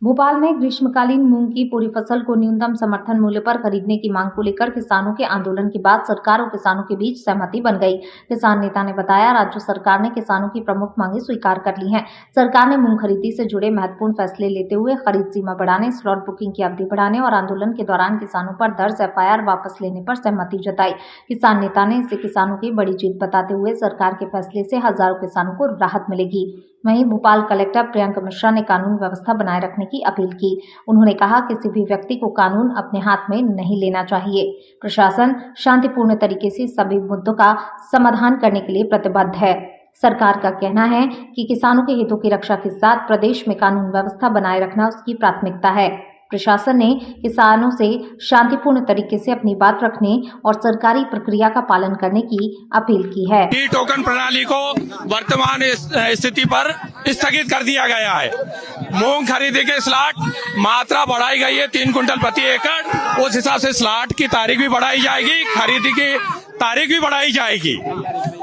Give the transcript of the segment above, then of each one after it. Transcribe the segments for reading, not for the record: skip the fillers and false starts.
भोपाल में ग्रीष्मकालीन मूंग की पूरी फसल को न्यूनतम समर्थन मूल्य पर खरीदने की मांग को लेकर किसानों के आंदोलन के बाद सरकार और किसानों के बीच सहमति बन गई। किसान नेता ने बताया, राज्य सरकार ने किसानों की प्रमुख मांगें स्वीकार कर ली हैं। सरकार ने मूंग खरीदी से जुड़े महत्वपूर्ण फैसले लेते हुए खरीद सीमा बढ़ाने, स्लॉट बुकिंग की अवधि बढ़ाने और आंदोलन के दौरान किसानों पर दर्ज FIR वापस लेने पर सहमति जताई। किसान नेता ने इसे किसानों की बड़ी जीत बताते हुए सरकार के फैसले से हजारों किसानों को राहत मिलेगी। वहीं भोपाल कलेक्टर प्रियंका मिश्रा ने कानून व्यवस्था बनाए रखने की अपील की। उन्होंने कहा, किसी भी व्यक्ति को कानून अपने हाथ में नहीं लेना चाहिए। प्रशासन शांतिपूर्ण तरीके से सभी मुद्दों का समाधान करने के लिए प्रतिबद्ध है। सरकार का कहना है कि किसानों के हितों की रक्षा के साथ प्रदेश में कानून व्यवस्था बनाए रखना उसकी प्राथमिकता है। प्रशासन ने किसानों से शांतिपूर्ण तरीके से अपनी बात रखने और सरकारी प्रक्रिया का पालन करने की अपील की है। ई टोकन प्रणाली को वर्तमान स्थिति पर स्थगित कर दिया गया है। मूंग खरीदी के स्लॉट मात्रा बढ़ाई गई है 3 कुंटल प्रति एकड़। उस हिसाब से स्लॉट की तारीख भी बढ़ाई जाएगी, खरीदी की तारीख भी बढ़ाई जाएगी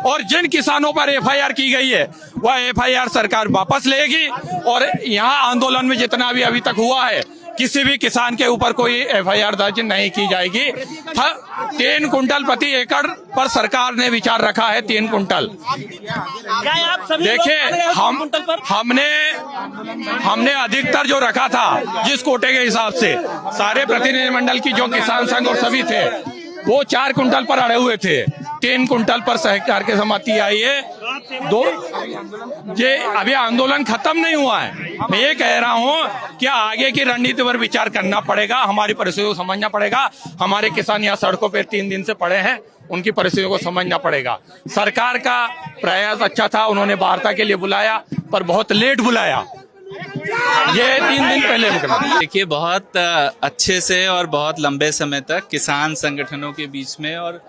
और जिन किसानों पर FIR की गई है वह FIR सरकार वापस लेगी। और यहाँ आंदोलन में जितना भी अभी तक हुआ है, किसी भी किसान के ऊपर कोई FIR दर्ज नहीं की जाएगी। 3 कुंटल प्रति एकड़ पर सरकार ने विचार रखा है। 3 कुंटल। देखिए, हमने अधिकतर जो रखा था जिस कोटे के हिसाब से, सारे प्रतिनिधिमंडल की जो किसान संघ और सभी थे वो 4 कुंटल पर अड़े हुए थे। 3 कुंटल पर सरकार की सहमति आई है। ये अभी आंदोलन खत्म नहीं हुआ है। मैं ये कह रहा हूँ कि आगे की रणनीति पर विचार करना पड़ेगा, हमारी परिस्थितियों को समझना पड़ेगा। हमारे किसान यहाँ सड़कों पे 3 दिन से पड़े हैं, उनकी परिस्थितियों को समझना पड़ेगा। सरकार का प्रयास अच्छा था, उन्होंने वार्ता के लिए बुलाया पर बहुत लेट बुलाया। ये 3 दिन पहले देखिए, बहुत अच्छे से और बहुत लंबे समय तक किसान संगठनों के बीच में और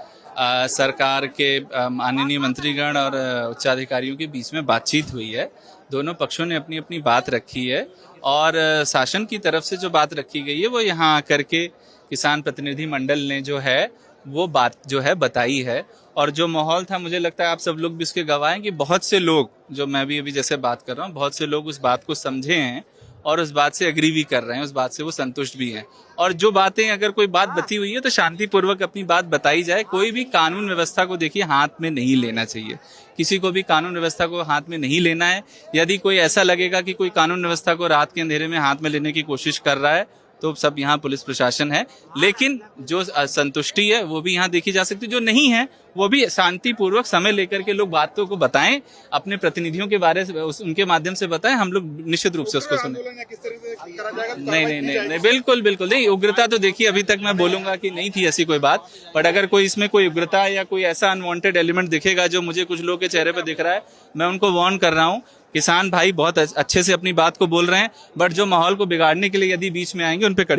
सरकार के माननीय मंत्रीगण और उच्चाधिकारियों के बीच में बातचीत हुई है। दोनों पक्षों ने अपनी अपनी बात रखी है और शासन की तरफ से जो बात रखी गई है वो यहाँ आकर के किसान प्रतिनिधि मंडल ने जो है वो बात जो है बताई है। और जो माहौल था, मुझे लगता है आप सब लोग भी उसके गवाह हैं कि बहुत से लोग, जो मैं भी अभी जैसे बात कर रहा हूँ, बहुत से लोग उस बात को समझे हैं और उस बात से एग्री भी कर रहे हैं, उस बात से वो संतुष्ट भी हैं। और जो बातें, अगर कोई बात बती हुई है तो शांतिपूर्वक अपनी बात बताई जाए। कोई भी कानून व्यवस्था को देखिए हाथ में नहीं लेना चाहिए। किसी को भी कानून व्यवस्था को हाथ में नहीं लेना है। यदि कोई ऐसा लगेगा कि कोई कानून व्यवस्था को रात के अंधेरे में हाथ में लेने की कोशिश कर रहा है तो सब यहाँ पुलिस प्रशासन है। लेकिन जो संतुष्टि है वो भी यहाँ देखी जा सकती है। जो नहीं है वो भी शांतिपूर्वक समय लेकर के लोग बातों को बताएं, अपने प्रतिनिधियों के बारे में उनके माध्यम से बताएं। हम लोग निश्चित रूप से उसको सुने। नहीं, बिल्कुल नहीं। उग्रता तो देखिए, अभी तक मैं बोलूंगा कि नहीं थी ऐसी कोई बात। बट अगर कोई इसमें कोई उग्रता या कोई ऐसा अनवांटेड एलिमेंट दिखेगा जो मुझे कुछ लोगों के चेहरे पर दिख रहा है, मैं उनको वार्न कर रहा हूँ। किसान भाई बहुत अच्छे से अपनी बात को बोल रहे हैं, बट जो माहौल को बिगाड़ने के लिए यदि बीच में आएंगे उन पे कड़ी